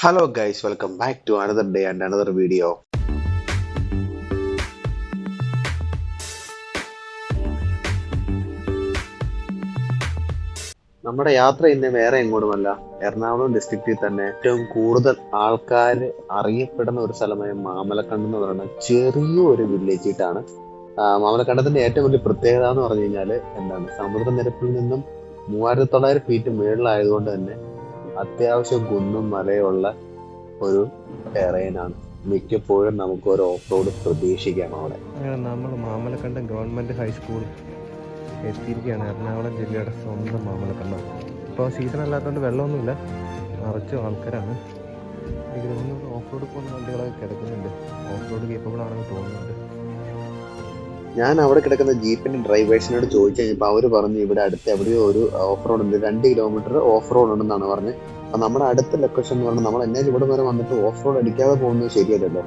Hello guys, welcome back to another day and another video. നമ്മുടെ യാത്ര ഇന്ന് വേറെ എങ്ങോട്ടുമല്ല, എറണാകുളം ഡിസ്ട്രിക്റ്റിൽ തന്നെ ഏറ്റവും കൂടുതൽ ആൾക്കാർ അറിയപ്പെടുന്ന ഒരു സ്ഥലമായ മാമലക്കണ്ടം എന്ന് പറയുന്ന ചെറിയൊരു വില്ലേജിട്ടാണ്. മാമലക്കണ്ടത്തിന്റെ ഏറ്റവും വലിയ പ്രത്യേകത എന്ന് പറഞ്ഞു കഴിഞ്ഞാൽ എന്താണ്, സമുദ്രനിരപ്പിൽ നിന്നും 3900 ഫീറ്റ് മുകളിലായതുകൊണ്ട് തന്നെ അത്യാവശ്യം കുന്നും മലയുള്ള ഒരു ടെറൈനാണ്. മിക്കപ്പോഴും നമുക്ക് ഒരു ഓഫ് റോഡ് പ്രതീക്ഷിക്കാം അവിടെ. അങ്ങനെ നമ്മൾ മാമലക്കണ്ടം ഗവൺമെൻറ് ഹൈസ്കൂൾ എത്തിയിരിക്കുകയാണ്. എറണാകുളം ജില്ലയുടെ സ്വന്തം മാമലക്കണ്ടം. ഇപ്പോൾ സീസൺ അല്ലാത്തതുകൊണ്ട് വെള്ളമൊന്നുമില്ല, നിറച്ചും ആൾക്കാരാണ്. എനിക്ക് തോന്നുന്നു ഓഫ് റോഡ് പോകുന്ന വണ്ടികളൊക്കെ കിടക്കുന്നുണ്ട്. ഓഫ് റോഡ് കേപ്പബിൾ ആണെന്ന് തോന്നുന്നുണ്ട്. ഞാൻ അവിടെ കിടക്കുന്ന ജീപ്പിന്റെ ഡ്രൈവേഴ്സിനോട് ചോദിച്ചു കഴിഞ്ഞപ്പോൾ അവർ പറഞ്ഞു ഇവിടെ അടുത്ത് എവിടെയോ ഒരു ഓഫ് റോഡ് ഉണ്ട്, 2 കിലോമീറ്റർ ഓഫ് റോഡ് ഉണ്ടെന്നാണ് പറഞ്ഞത്. അപ്പൊ നമ്മുടെ അടുത്ത ലൊക്കേഷൻ എന്ന് പറഞ്ഞാൽ നമ്മൾ എന്നാലും ഇവിടെ വരെ വന്നിട്ട് ഓഫ് റോഡ് അടിക്കാതെ പോകുന്നത് ശരിയല്ലല്ലോ.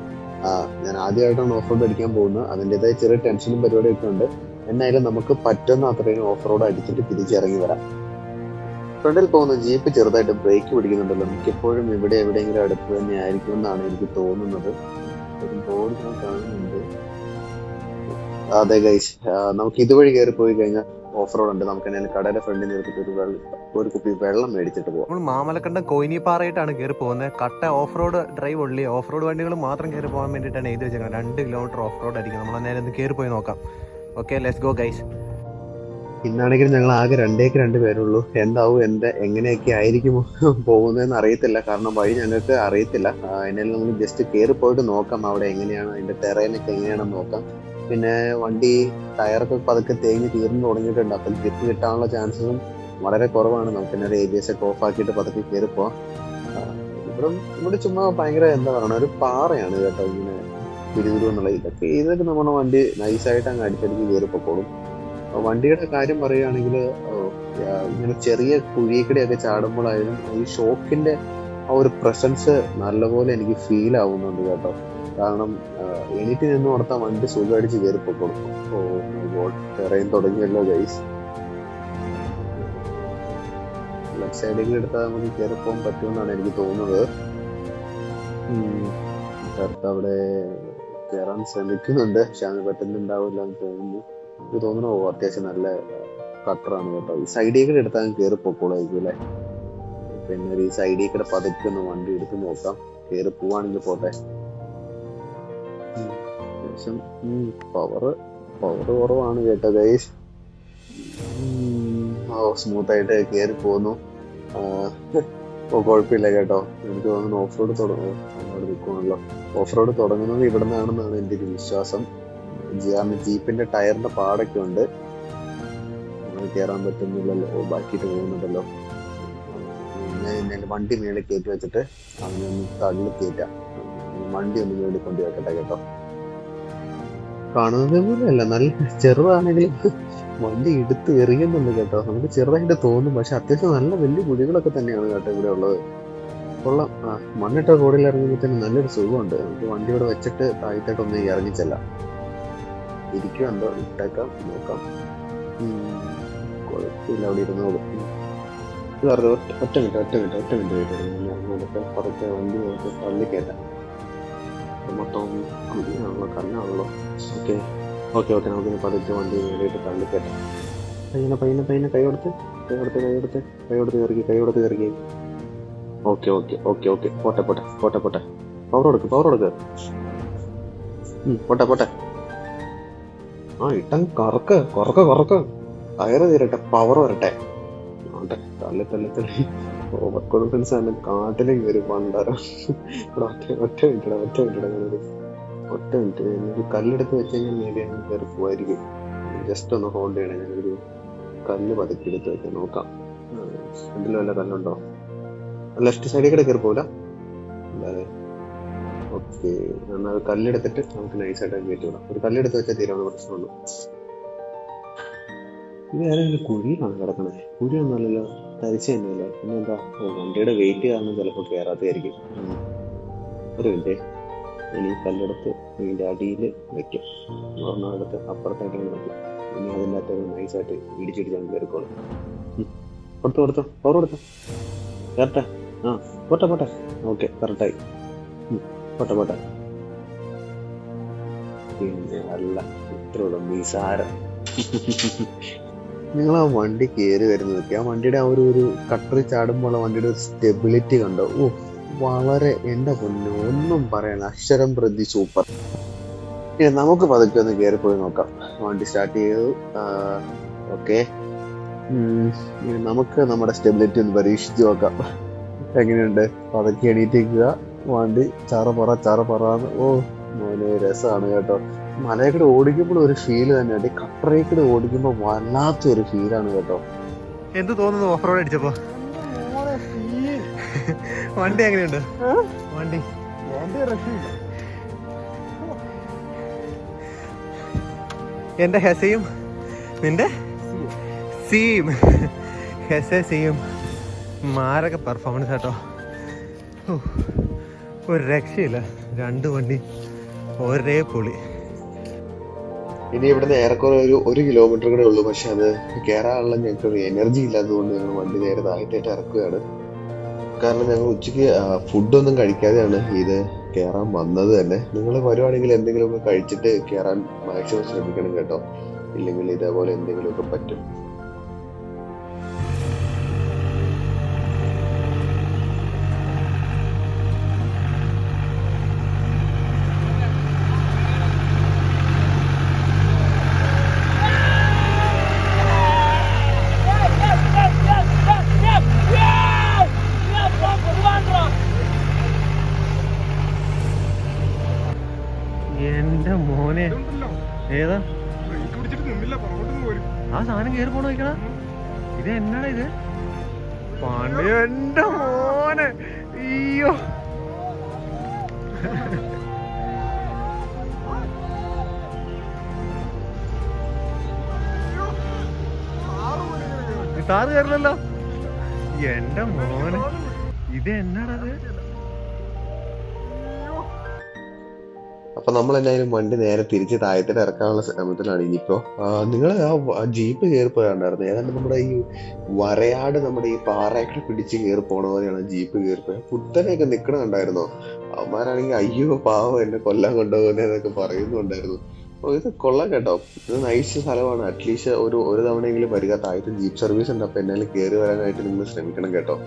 ഞാൻ ആദ്യമായിട്ടാണ് ഓഫ് റോഡ് അടിക്കാൻ പോകുന്നത്. അതിൻ്റെതായ ചെറിയ ടെൻഷനും പരിപാടിയൊക്കെ ഉണ്ട്. എന്നാലും നമുക്ക് പറ്റുന്ന അത്രയും ഓഫ് റോഡ് അടിച്ചിട്ട് തിരിച്ചിറങ്ങി വരാം. ഫ്രണ്ടിൽ പോകുന്ന ജീപ്പ് ചെറുതായിട്ട് ബ്രേക്ക് പിടിക്കുന്നുണ്ടല്ലോ. മിക്കപ്പോഴും ഇവിടെ എവിടെയെങ്കിലും അടുത്ത് തന്നെ ആയിരിക്കും എന്നാണ് എനിക്ക് തോന്നുന്നത്. ഒരു ബോർഡ് ഞാൻ കാണുന്നുണ്ട്. അതെ ഗൈസ്, നമുക്ക് ഇതുവഴി കയറി പോയി കഴിഞ്ഞാൽ ഓഫ് റോഡ് ഉണ്ട്. നമുക്ക് എന്തെങ്കിലും കടയുടെ ഫ്രണ്ടിൽ നിർത്തിയിട്ട് ഒരു കുപ്പി വെള്ളം മേടിച്ചിട്ട് പോകാം. നമ്മൾ മാമലക്കണ്ടം കോയിനിപ്പാറയായിട്ടാണ് കയറി പോകുന്നത്. കട്ട ഓഫ് റോഡ് ഡ്രൈവ് ഉള്ളി, ഓഫ് റോഡ് വണ്ടികൾ മാത്രം കയറി പോകാൻ വേണ്ടിയിട്ടാണ് എഴുതി വെച്ചേക്കുന്നത്. 2 കിലോമീറ്റർ ഓഫ് റോഡ് ആയിരിക്കും. നമ്മൾ നേരെ ഒന്ന് കയറി പോയി നോക്കാം. Okay, let's go guys. ഇന്നാണെങ്കിൽ ഞങ്ങൾ ആകെ 2 പേരുള്ളൂ. എന്താവും എങ്ങനെയൊക്കെ ആയിരിക്കും പോകുന്നതെന്ന് അറിയത്തില്ല. കാരണം വഴി ഞങ്ങൾക്ക് അറിയത്തില്ല. എന്നാലും നമ്മൾ ജസ്റ്റ് കയറി പോയിട്ട് നോക്കാം അവിടെ എങ്ങനെയാണ്, അതിന്റെ ടെറൈനൊക്കെ എങ്ങനെയാണെന്ന് നോക്കാം. പിന്നെ വണ്ടി ടയറൊക്കെ പതുക്കെ തേഞ്ഞ് തീർന്നു തുടങ്ങിയിട്ടുണ്ട്. അപ്പം ഗ്രിപ്പ് കിട്ടാനുള്ള ചാൻസസും വളരെ കുറവാണ്. നമുക്ക് എന്നാലും ABS ഒക്കെ ഓഫ് ആക്കിയിട്ട് പതുക്കെ കയറി പോവാം. ഇവിടെ ചുമ്മാ ഭയങ്കര എന്താ പറയുക, ഒരു പാറയാണ് കേട്ടോ. ഇങ്ങനെ തിരുവിരു എന്നുള്ള ഇതൊക്കെ നമ്മുടെ വണ്ടി നൈസായിട്ട് അങ്ങ് അടിച്ചടിച്ച് കയറി പൊക്കോളും. വണ്ടിയുടെ കാര്യം പറയുകയാണെങ്കിൽ ഇങ്ങനെ ചെറിയ കുഴിക്കടിയൊക്കെ ചാടുമ്പോഴായാലും ഈ ഷോക്കിന്റെ ആ ഒരു പ്രസൻസ് നല്ലപോലെ എനിക്ക് ഫീൽ ആവുന്നുണ്ട് കേട്ടോ. കാരണം എണീറ്റ് നിന്ന് കൊടുത്താൽ വണ്ടി സുഖമടിച്ച് കയറി പൊക്കോളും. ടെറൈൻ തുടങ്ങിയല്ലോ ഗൈസ്. ലെഫ്റ്റ് സൈഡിൽ എടുത്താൽ നമുക്ക് കയറി പോകാൻ പറ്റുമെന്നാണ് എനിക്ക് തോന്നുന്നത്. അവിടെ കയറാൻ ശ്രമിക്കുന്നുണ്ട്, പക്ഷെ അത് പറ്റുന്നുണ്ടാവില്ല എന്ന് തോന്നുന്നു. എനിക്ക് തോന്നുന്നു അത്യാവശ്യം നല്ല കട്ടറാണ് കേട്ടോ. ഈ സൈഡിൽ കൂടെ എടുത്താൽ കയറി പൊക്കോളായിരിക്കും അല്ലേ. പിന്നെ ഈ സൈഡിൽ കൂടെ പതുക്കെ ഒന്ന് വണ്ടി എടുത്ത് നോക്കാം. കയറി പോവാണെങ്കിൽ പോട്ടെ. അത്യാവശ്യം പവർ കുറവാണ് കേട്ടോ ഗൈസ്. സ്മൂത്ത് ആയിട്ട് കയറി പോന്നു. കുഴപ്പമില്ല കേട്ടോ. എനിക്ക് തോന്നുന്നു ഓഫ് റോഡ് നിൽക്കുവാണല്ലോ. ഓഫ് റോഡ് തുടങ്ങുന്നത് ഇവിടെ നിന്നാണെന്നാണ് എൻ്റെ ഒരു വിശ്വാസം. ജീപ്പിന്റെ ടയറിന്റെ പാടൊക്കെ ഉണ്ട്. കയറാൻ പറ്റുന്നില്ലല്ലോ, ബാക്കിയിട്ട് പോകുന്നുണ്ടല്ലോ. പിന്നെ വണ്ടി മേളിൽ കയറ്റി വെച്ചിട്ട് അങ്ങനെ തള്ളി കയറ്റാം. വണ്ടി ഒന്ന് മേളിൽ കൊണ്ട് വെക്കട്ടെ കേട്ടോ. കാണുന്നത് പോലെയല്ല, നല്ല ചെറുതാണെങ്കിലും വണ്ടി എടുത്ത് എറിയുന്നുണ്ട് കേട്ടോ. നമുക്ക് ചെറുതായിട്ട് തോന്നും, പക്ഷെ അത്യാവശ്യം നല്ല വലിയ കുഴികളൊക്കെ തന്നെയാണ് കേട്ടോ ഇവിടെ ഉള്ളത്. കൊള്ളാം. മണ്ണിട്ട റോഡിൽ ഇറങ്ങുമ്പോൾ തന്നെ നല്ലൊരു സുഖമുണ്ട്. നമുക്ക് വണ്ടി ഇവിടെ വെച്ചിട്ട് താഴത്തോട്ടൊന്ന് ഇറങ്ങിച്ചല്ല. ഇരിക്കുന്നുണ്ടോ, ഇട്ടേക്കാം, നോക്കാം. കുഴപ്പമില്ല, അവിടെ ഇരുന്നോളൂ. ഒറ്റ മിനിറ്റ് പുറത്തെ വണ്ടി നമുക്ക് തള്ളിക്കയറ്റാം. മൊത്തം കുഴിയാണല്ലോ, കല്ലാണല്ലോ. ഓക്കെ നമുക്കിനി പതുക്കെ വണ്ടി വേണ്ടിയിട്ട് തള്ളിക്കയറ്റാം. പയ്യനെ കൈ കൊടുത്ത് ഇറക്കി. ഓക്കെ പോട്ടെ. പവർ കൊടുക്ക്. പോട്ടെ. ഇട്ടം കറക്ക്. ടയറ് തീരട്ടെ, പവർ വരട്ടെ. തള്ളി ഓവർ കോൺഫിഡൻസ് ആണ്. കാട്ടിലേക്ക് വരും പണ്ടാരം. ഒറ്റ മിനിറ്റ് ഞാനൊരു കല്ലെടുത്ത് വെച്ച് കഴിഞ്ഞാൽ മേബി അങ്ങനെ കയറി പോവായിരിക്കും. ജസ്റ്റ് ഒന്ന് ഹോൾഡ് ചെയ്യണേ. ഞാനൊരു കല്ല് പതുക്കി എടുത്ത് വെക്കാം, നോക്കാം. ഫ്രണ്ടിൽ വല്ല കല്ലുണ്ടോ? ലെഫ്റ്റ് സൈഡിൽ കൂടെ കയറി പോകില്ല അല്ലാതെ. ഓക്കെ, എന്നാൽ കല്ലെടുത്തിട്ട് നമുക്ക് നൈസായിട്ട് കയറ്റി വിടാം. ഒരു കല്ലെടുത്ത് വെച്ചാൽ തീരാവുന്ന പ്രശ്നമുള്ളൂ. ഇത് ഏതെങ്കിലും കുഴിയിലാണ് കിടക്കണേ. കുഴിയൊന്നുമല്ലല്ലോ, തരിച്ച തന്നെയല്ലോ. പിന്നെ എന്താ, വണ്ടിയുടെ വെയിറ്റ് കാരണം ചിലപ്പോൾ കയറാത്തതായിരിക്കും. ഒരു മിനിറ്റ്, ഇനി കല്ലെടുത്ത് ഇതിൻ്റെ അടിയിൽ വെക്കും. ഒരെണ്ണമെടുത്ത് അപ്പുറത്തായിട്ട് വെക്കും. ഇനി അതിൻ്റെ അകത്ത് നൈസായിട്ട് ഇടിച്ചിടിച്ചാൽ കയറിക്കോളും. കൊടുത്തോ പവർ കൊടുത്തോ. കയറട്ടെ. ആ പോട്ടെ പോട്ടെ, ഓക്കെ കറക്റ്റായി. പോട്ടെ പോട്ടെ. പിന്നെ അല്ല, ഇത്രയുള്ള നിസാരം. നിങ്ങൾ ആ വണ്ടി കയറി വരുന്നതൊക്കെ, ആ വണ്ടിയുടെ ആ ഒരു കട്ടറി ചാടുമ്പോൾ ആ വണ്ടിയുടെ ഒരു സ്റ്റെബിലിറ്റി കണ്ടോ? ഓ, വളരെ, എൻ്റെ പൊന്നു, ഒന്നും പറയാൻ, അക്ഷരം പ്രതി സൂപ്പർ. ഇനി നമുക്ക് പതുക്കെ ഒന്ന് കയറിപ്പോയി നോക്കാം. വണ്ടി സ്റ്റാർട്ട് ചെയ്തു. ഓക്കെ, ഇനി നമുക്ക് നമ്മുടെ സ്റ്റെബിലിറ്റി ഒന്ന് പരീക്ഷിച്ച് നോക്കാം. എങ്ങനെയുണ്ട്? പതുക്കെ എണീറ്റിരിക്കുക, വണ്ടി ചറ പറന്ന്. ഓ മോനെ, രസമാണ് കേട്ടോ. മലയെക്കൂടെ ഓടിക്കുമ്പോൾ ഒരു ഫീല് തന്നെയാണ്, ഈ കട്ടറേക്കൂടെ ഓടിക്കുമ്പോൾ വല്ലാത്തൊരു ഫീലാണ് കേട്ടോ. എന്ത് തോന്നുന്നു ഓഫ് റോഡ് അടിച്ചപ്പോ? വണ്ടി എങ്ങനെയുണ്ട്? വണ്ടി എന്റെ ഹെസയും നിന്റെ സീം, ഹെസ സീം മാരക പെർഫോമൻസ് കേട്ടോ. ഒരു രക്ഷയില്ല, രണ്ട് വണ്ടി ഒരേ പൊളി. ഇനി ഇവിടുന്ന് ഏറെക്കുറെ ഒരു കിലോമീറ്റർ കൂടെ ഉള്ളൂ. പക്ഷെ അത് കയറാനുള്ള ഞങ്ങൾക്ക് ഒരു എനർജി ഇല്ലാത്തതുകൊണ്ട് ഞങ്ങൾ വണ്ടി നേരെ താഴത്തേക്ക് ഇറക്കുകയാണ്. കാരണം ഞങ്ങൾ ഉച്ചയ്ക്ക് ഫുഡൊന്നും കഴിക്കാതെയാണ് ഇത് കയറാൻ വന്നത് തന്നെ. നിങ്ങൾ വരുവാണെങ്കിൽ എന്തെങ്കിലുമൊക്കെ കഴിച്ചിട്ട് കയറാൻ മാക്സിമം ശ്രമിക്കണം കേട്ടോ, ഇല്ലെങ്കിൽ ഇതേപോലെ എന്തെങ്കിലുമൊക്കെ പറ്റും. എന്റെ മോനെ, ഏതാ ആ സാധനം കയറി പോണ നോക്കണ? ഇത് എന്നാണ് ഇത്? പാണ്ഡ്യ, എന്റെ മോനെ, അയ്യോ. താറ് കയറില്ലല്ലോ. എന്റെ മോനെ, ഇത് എന്നാണത്? അപ്പൊ നമ്മൾ എന്തായാലും വണ്ടി നേരെ തിരിച്ച് താഴത്തേക്ക് ഇറക്കാനുള്ള ശ്രമത്തിലാണ്. ഇനിയിപ്പോ നിങ്ങൾ ആ ജീപ്പ് കയറി പോയാണ്ടായിരുന്നു, ഏതാണ്ട് നമ്മുടെ ഈ വരയാട് നമ്മുടെ ഈ പാറയൊക്കെ പിടിച്ച് കയറി പോണ പോലെയാണ് ജീപ്പ് കയറി പോയത്. കുത്തനെയൊക്കെ നിക്കണ കണ്ടായിരുന്നോ? അവന്മാരാണെങ്കിൽ അയ്യോ പാവം എന്നെ കൊല്ലാൻ കൊണ്ടുപോകുന്നതൊക്കെ പറയുന്നുണ്ടായിരുന്നു. അപ്പൊ ഇത് കൊള്ളാം കേട്ടോ, ഇത് നൈസ് സ്ഥലമാണ്. അറ്റ്ലീസ്റ്റ് ഒരു തവണയെങ്കിലും വരിക. താഴത്തെ ജീപ്പ് സർവീസ് ഉണ്ട്, അപ്പൊ എന്നാലും കയറി വരാനായിട്ട് നിങ്ങൾ ശ്രമിക്കണം കേട്ടോ.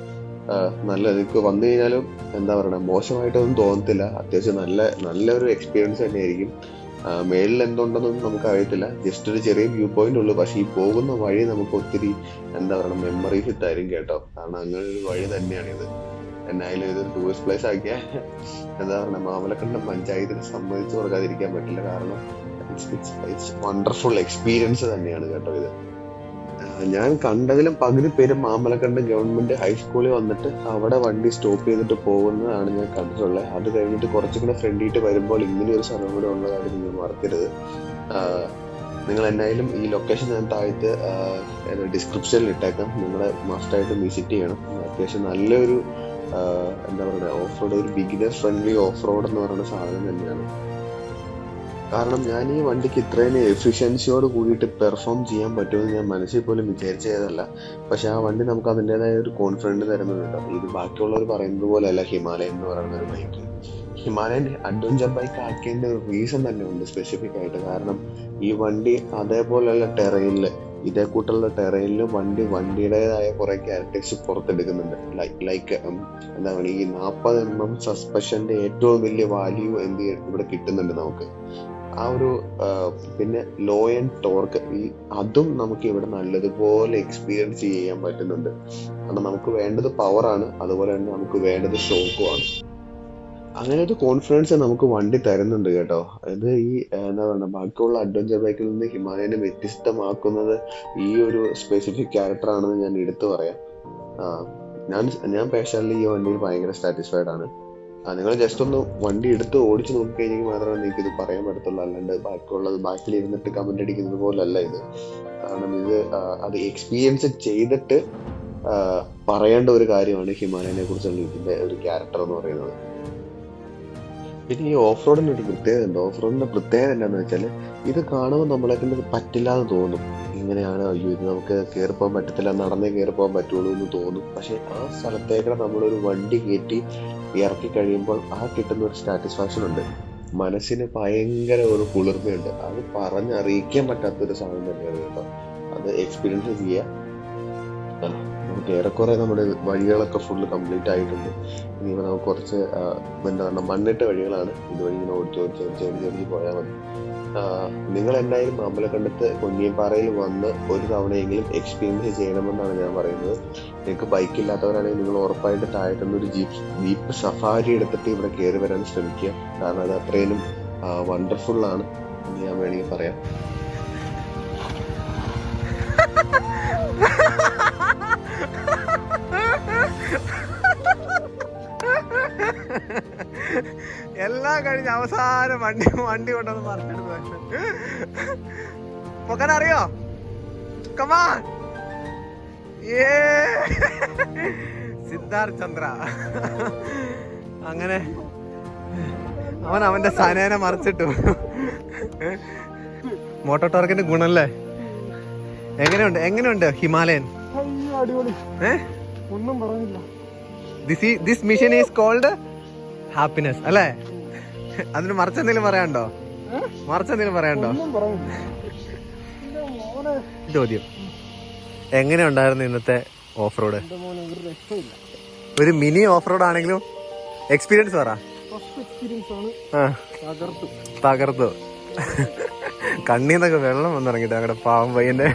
നല്ല നിങ്ങൾക്ക് വന്നു കഴിഞ്ഞാലും എന്താ പറയണ, മോശമായിട്ടൊന്നും തോന്നത്തില്ല. അത്യാവശ്യം നല്ലൊരു എക്സ്പീരിയൻസ് തന്നെയായിരിക്കും. മേളിൽ എന്തുണ്ടെന്നൊന്നും നമുക്ക് അറിയത്തില്ല, ജസ്റ്റ് ഒരു ചെറിയ വ്യൂ പോയിന്റ് ഉള്ളൂ. പക്ഷെ ഈ പോകുന്ന വഴി നമുക്ക് ഒത്തിരി എന്താ പറയുക, മെമ്മറി ഫിറ്റ് ആയിരിക്കും കേട്ടോ. കാരണം അങ്ങനെ ഒരു വഴി തന്നെയാണിത്. എന്നായാലും ഇതൊരു ടൂറിസ്റ്റ് പ്ലേസ് ആക്കിയ എന്താ പറയുക, മാമലക്കണ്ടം പഞ്ചായത്തിന് സമ്മതിച്ചു കൊടുക്കാതിരിക്കാൻ പറ്റില്ല. കാരണം ഇറ്റ്സ് വണ്ടർഫുൾ എക്സ്പീരിയൻസ് തന്നെയാണ് കേട്ടോ ഇത്. ഞാൻ കണ്ടതിലും പകുതി പേര് മാമലക്കണ്ടം ഗവൺമെന്റ് ഹൈസ്കൂളിൽ വന്നിട്ട് അവിടെ വണ്ടി സ്റ്റോപ്പ് ചെയ്തിട്ട് പോകുന്നതാണ് ഞാൻ കണ്ടിട്ടുള്ളത്. അത് കഴിഞ്ഞിട്ട് കുറച്ചും കൂടെ ഫ്രണ്ടിയിട്ട് വരുമ്പോൾ ഇങ്ങനെ ഒരു സ്ഥലം കൂടെ ഉള്ള കാര്യം നിങ്ങൾ മറക്കരുത്. നിങ്ങൾ എന്നായാലും ഈ ലൊക്കേഷൻ ഞാൻ താഴത്ത് ഡിസ്ക്രിപ്ഷനിൽ ഇട്ടേക്കാം. നിങ്ങൾ മസ്റ്റായിട്ട് വിസിറ്റ് ചെയ്യണം. അത്യാവശ്യം നല്ലൊരു എന്താ പറയുക, ഓഫ് റോഡ്, ഒരു ബിഗിനർ ഫ്രണ്ട്ലി ഓഫ് റോഡ് എന്ന് പറയുന്ന സാധനം തന്നെയാണ്. കാരണം ഞാൻ ഈ വണ്ടിക്ക് ഇത്രയും എഫിഷ്യൻസിയോട് കൂടിയിട്ട് പെർഫോം ചെയ്യാൻ പറ്റുമെന്ന് ഞാൻ മനസ്സിൽ പോലും വിചാരിച്ചതല്ല. പക്ഷെ ആ വണ്ടി നമുക്ക് അതിൻ്റെതായ ഒരു കോൺഫിഡൻസ് തരുന്നുണ്ട്. ഇത് ബാക്കിയുള്ളവർ പറയുന്നത് പോലെ അല്ല ഹിമാലയൻ എന്ന് പറയുന്ന ഒരു ബൈക്ക്. ഹിമാലയൻ അഡ്വഞ്ചർ ബൈക്ക് ആക്കിയതിൻ്റെ ഒരു റീസൺ തന്നെ ഉണ്ട് സ്പെസിഫിക് ആയിട്ട്. കാരണം ഈ വണ്ടി അതേപോലെയുള്ള ടെറൈനിൽ, ഇതേ കൂട്ടുള്ള ടെറൈനിൽ വണ്ടിയുടേതായ കുറെ ക്യാരക്ടേഴ്സ് പുറത്തെടുക്കുന്നുണ്ട്. ലൈക്ക് എന്താ പറയുക, ഈ 40 mm സസ്പെൻഷന്റെ ഏറ്റവും വലിയ വാല്യൂ ഇവിടെ കിട്ടുന്നുണ്ട് നമുക്ക്. ആ ഒരു പിന്നെ ലോ ആൻഡ് ടോർക്ക്, അതും നമുക്ക് ഇവിടെ നല്ലതുപോലെ എക്സ്പീരിയൻസ് ചെയ്യാൻ പറ്റുന്നുണ്ട്. കാരണം നമുക്ക് വേണ്ടത് പവറാണ്, അതുപോലെ തന്നെ നമുക്ക് വേണ്ടത് ഷോക്കുമാണ്. അങ്ങനെ ഒരു കോൺഫിഡൻസ് നമുക്ക് വണ്ടി തരുന്നുണ്ട് കേട്ടോ. ഇത് ഈ എന്താ പറയുക, ബാക്കിയുള്ള അഡ്വഞ്ചർ ബൈക്കിൽ നിന്ന് ഹിമാലയനെ വ്യത്യസ്തമാക്കുന്നത് ഈ ഒരു സ്പെസിഫിക് ക്യാരക്ടർ ആണെന്ന് ഞാൻ എടുത്തു പറയാം. ഞാൻ പേഴ്സണലി ഈ വണ്ടിയിൽ ഭയങ്കര സാറ്റിസ്ഫൈഡ് ആണ്. നിങ്ങൾ ജസ്റ്റ് ഒന്ന് വണ്ടി എടുത്ത് ഓടിച്ച് നോക്കിക്കഴിഞ്ഞെങ്കിൽ മാത്രമേ നിങ്ങൾക്ക് ഇത് പറയാൻ പറ്റത്തുള്ളൂ. അല്ലാണ്ട് ബാക്കിൽ ഇരുന്നിട്ട് കമന്റ് അടിക്കുന്നത് പോലല്ല ഇത്. കാരണം ഇത് അത് എക്സ്പീരിയൻസ് ചെയ്തിട്ട് പറയേണ്ട ഒരു കാര്യമാണ് ഹിമാലയനെ കുറിച്ചുള്ള ഇതിന്റെ ഒരു ക്യാരക്ടർ എന്ന് പറയുന്നത്. പിന്നെ ഈ ഓഫ് റോഡിന് ഒരു പ്രത്യേകത ഉണ്ട്. ഓഫ് റോഡിന്റെ പ്രത്യേകത എന്താണെന്ന് വെച്ചാൽ, ഇത് കാണുമ്പോൾ നമ്മളെ കൊണ്ട് പറ്റില്ലാന്ന് തോന്നും. ഈ ഇങ്ങനെയാണ്, അയ്യോ ഇത് നമുക്ക് കയറി പോകാൻ പറ്റത്തില്ല, നടന്നേ കയറി പോകാൻ പറ്റുള്ളൂ എന്ന് തോന്നും. പക്ഷെ ആ സ്ഥലത്തേക്ക് നമ്മളൊരു വണ്ടി കയറ്റി ഇറക്കി കഴിയുമ്പോൾ ആ കിട്ടുന്ന ഒരു സാറ്റിസ്ഫാക്ഷൻ ഉണ്ട്, മനസ്സിന് ഭയങ്കര ഒരു കുളിർമയുണ്ട്. അത് പറഞ്ഞറിയിക്കാൻ പറ്റാത്തൊരു സാധനം തന്നെയാണ് കേട്ടോ. അത് എക്സ്പീരിയൻസ് ചെയ്യുക. നമുക്ക് ഏറെക്കുറെ നമ്മുടെ വഴികളൊക്കെ ഫുള്ള് കംപ്ലീറ്റ് ആയിട്ടുണ്ട്. ഇനിയിപ്പോൾ നമുക്ക് കുറച്ച് എന്താ പറയുക മണ്ണിട്ട വഴികളാണ്. ഇതുവഴി ഇങ്ങനെ ഓടിച്ചോടിച്ച് പോയാൽ മതി. നിങ്ങൾ എന്തായാലും മാമ്പലക്കണ്ടത്ത് കൊന്നിയമ്പാറയിൽ വന്ന് ഒരു തവണയെങ്കിലും എക്സ്പീരിയൻസ് ചെയ്യണമെന്നാണ് ഞാൻ പറയുന്നത്. നിങ്ങൾക്ക് ബൈക്ക് ഇല്ലാത്തവരാണെങ്കിൽ നിങ്ങൾ ഉറപ്പായിട്ട് താഴത്തുനിന്ന് ഒരു ജീപ്പ് സഫാരി എടുത്തിട്ട് ഇവിടെ കയറി വരാൻ ശ്രമിക്കുക. കാരണം അത് അത്രയും വണ്ടർഫുള്ളാണ് എന്ന് ഞാൻ വേണമെങ്കിൽ പറയാം. എല്ലാം കഴിഞ്ഞ് അവസാനം വണ്ടി കൊണ്ടൊന്ന് മറിച്ചിടുന്നു. പൊക്കാൻ അറിയോ? കമാൻ സിദ്ധാർത്ഥ് ചന്ദ്ര. അങ്ങനെ അവന്റെ സനേനെ മറിച്ചിട്ടു. മോട്ടോ ടോർക്കിന്റെ ഗുണല്ലേ? എങ്ങനെയുണ്ട് ഹിമാലയൻ? ഒന്നും പറഞ്ഞില്ല. This mission is called happiness അല്ലേ? അതിന് മറിച്ചെന്തെങ്കിലും പറയാണ്ടോ? ചോദ്യം, എങ്ങനെയുണ്ടായിരുന്നു ഇന്നത്തെ ഓഫ് റോഡ്? ഒരു മിനി ഓഫ് റോഡ് ആണെങ്കിലും എക്സ്പീരിയൻസ് പറ. തകർത്തു. കണ്ണീന്നൊക്കെ വെള്ളം വന്നിറങ്ങിട്ട് ഞങ്ങളുടെ പാവം പയ്യന്റെ.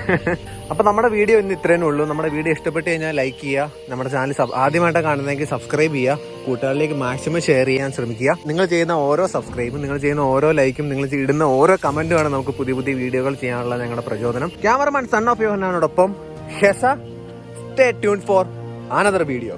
അപ്പൊ നമ്മുടെ വീഡിയോ ഇന്ന് ഇത്രേ ഉള്ളൂ. നമ്മുടെ വീഡിയോ ഇഷ്ടപ്പെട്ട് കഴിഞ്ഞാൽ ലൈക്ക് ചെയ്യുക. നമ്മുടെ ചാനൽ ആദ്യമായിട്ട് കാണുന്നതെങ്കിൽ സബ്സ്ക്രൈബ് ചെയ്യുക. കൂട്ടുകാരിലേക്ക് മാക്സിമം ഷെയർ ചെയ്യാൻ ശ്രമിക്കുക. നിങ്ങൾ ചെയ്യുന്ന ഓരോ സബ്സ്ക്രൈബും, നിങ്ങൾ ചെയ്യുന്ന ഓരോ ലൈക്കും, നിങ്ങൾ ഇടുന്ന ഓരോ കമന്റുമാണ് നമുക്ക് പുതിയ പുതിയ വീഡിയോകൾ ചെയ്യാനുള്ള ഞങ്ങളുടെ പ്രചോദനം. ക്യാമറമാൻ സൺ ഓഫ് യോഹനാനോടൊപ്പം ഹെസ. Stay tune for another video.